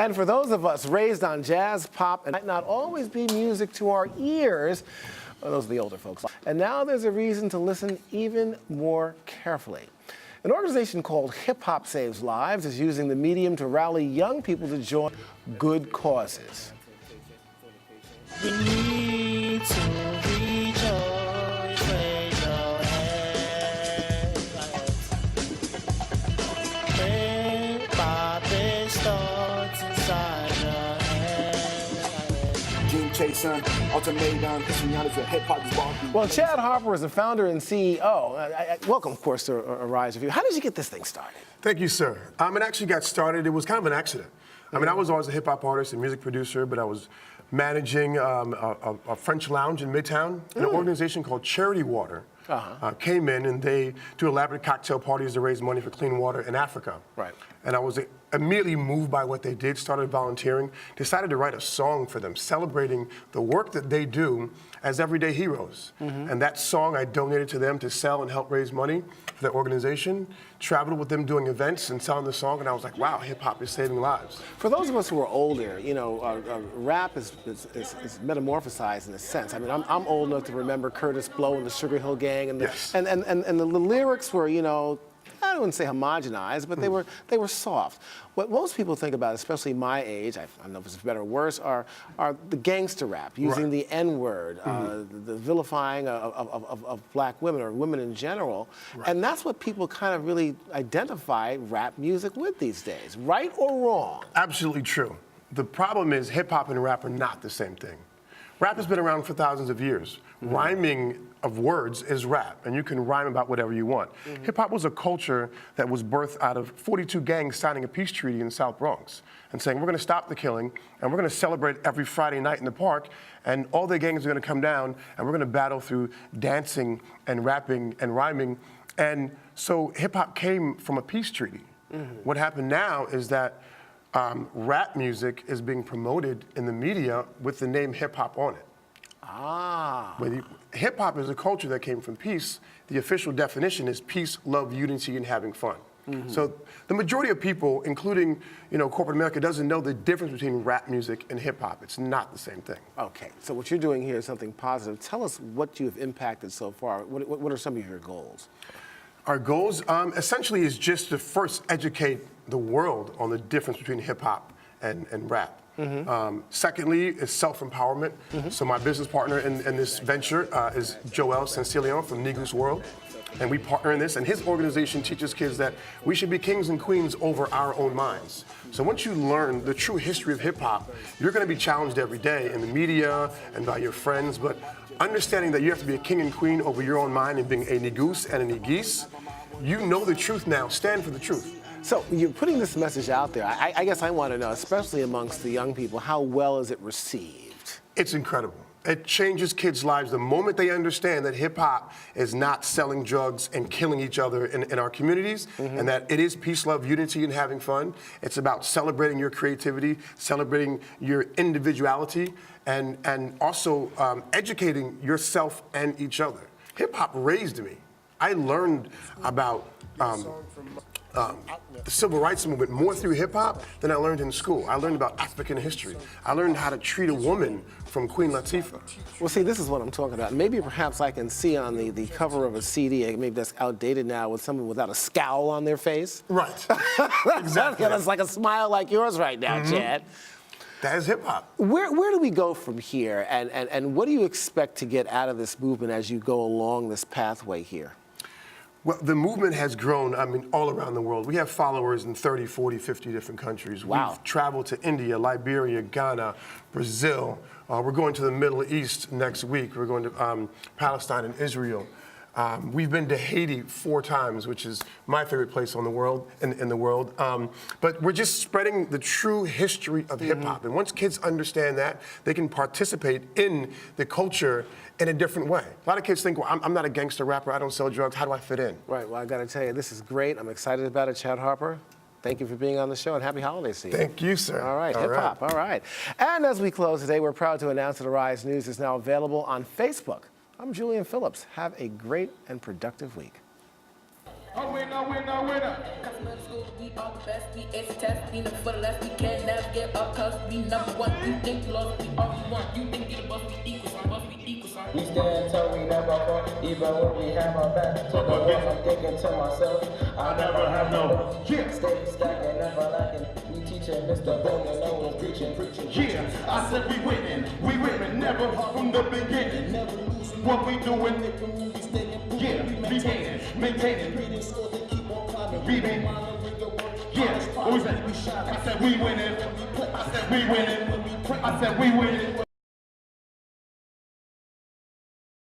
And for those of us raised on jazz, pop, and might not always be music to our ears, well, those are the older folks. And now there's a reason to listen even more carefully. An organization called Hip Hop Saves Lives is using the medium to rally young people to join good causes. We need to rejoice when your head hip-hop starts inside your head. Dream chaser, ultimatum, pushing out as a hip-hop. Well, Chad Harper is the founder and CEO. Welcome, of course, to Arise Review. How did you get this thing started? Thank you, sir. It actually got started, it was kind of an accident. I mean, I was always a hip-hop artist and music producer, but I was managing a French lounge in Midtown. An organization called Charity Water came in, and they do elaborate cocktail parties to raise money for clean water in Africa. Right. And I was immediately moved by what they did, started volunteering, decided to write a song for them, celebrating the work that they do as everyday heroes. And that song I donated to them to sell and help raise money for their organization, traveled with them doing events and selling the song, and I was like, wow, hip-hop is saving lives. For those of us who are older, you know, rap is metamorphosized in a sense. I mean, I'm old enough to remember Curtis Blow and the Sugar Hill Gang, and the lyrics were, you know, I wouldn't say homogenized, but they were soft. What most people think about, especially my age, I don't know if it's better or worse, are the gangster rap, using the N-word, the vilifying of black women or women in general. And that's what people kind of really identify rap music with these days, right or wrong? Absolutely true. The problem is hip-hop and rap are not the same thing. Rap has been around for thousands of years. Rhyming of words is rap, and you can rhyme about whatever you want. Hip-hop was a culture that was birthed out of 42 gangs signing a peace treaty in the South Bronx and saying, we're going to stop the killing, and we're going to celebrate every Friday night in the park, and all the gangs are going to come down, and we're going to battle through dancing and rapping and rhyming. And so hip-hop came from a peace treaty. What happened now is that rap music is being promoted in the media with the name hip-hop on it. Hip-hop is a culture that came from peace. The official definition is peace, love, unity, and having fun. So the majority of people, including corporate America, doesn't know the difference between rap music and hip-hop. It's not the same thing. Okay, so what you're doing here is something positive. Tell us what you have impacted so far. What are some of your goals? Our goals essentially is just to first educate the world on the difference between hip-hop and rap. Secondly, is self-empowerment. So my business partner in this venture is Joel Sancilion from Negus World. And we partner in this, and his organization teaches kids that we should be kings and queens over our own minds. So once you learn the true history of hip-hop, you're going to be challenged every day in the media and by your friends, but understanding that you have to be a king and queen over your own mind and being a negus and a negis, you know the truth now. Stand for the truth. So you're putting this message out there. I guess I want to know, especially amongst the young people, how well is it received? It's incredible. It changes kids' lives the moment they understand that hip-hop is not selling drugs and killing each other in our communities, and that it is peace, love, unity, and having fun. It's about celebrating your creativity, celebrating your individuality, and also educating yourself and each other. Hip-hop raised me. I learned about the civil rights movement more through hip-hop than I learned in school. I learned about African history. I learned how to treat a woman from Queen Latifah. Well, see, this is what I'm talking about. Maybe perhaps I can see on the cover of a CD, maybe that's outdated now, with someone without a scowl on their face. Right. Exactly. That's like a smile like yours right now, Chad. That is hip-hop. Where do we go from here, and what do you expect to get out of this movement as you go along this pathway here? Well, the movement has grown, I mean, all around the world. We have followers in 30, 40, 50 different countries. Wow. We've traveled to India, Liberia, Ghana, Brazil. We're going to the Middle East next week. We're going to Palestine and Israel. We've been to Haiti 4 times, which is my favorite place in the world. But we're just spreading the true history of hip-hop. And once kids understand that, they can participate in the culture in a different way. A lot of kids think, well, I'm not a gangster rapper, I don't sell drugs, how do I fit in? Right, well, I gotta tell you, this is great. I'm excited about it, Chad Harper. Thank you for being on the show, and happy holidays to you. Thank you, sir. All right, hip-hop, all right. And as we close today, we're proud to announce that Arise News is now available on Facebook. I'm Julian Phillips. Have a great and productive week. A winner, winner, winner. we are the best. We ace the test, we never for the less. We can't never give up, cause we number one. You think you lost, we all we want. You think you the boss, we equal, son. Boss, we equal, son. We stand tall, we never fall, even when we have our back to the wall. I'm thinking to myself, I never have no. Steady stacking, never lacking. We teaching Mr. Bowman, no one preaching. Yeah, I said we winning, never from the beginning. Never losing what we doing. Yeah, maintaining. Reading. Yeah, what was that? I said we winning. I said we winning. I said we winning.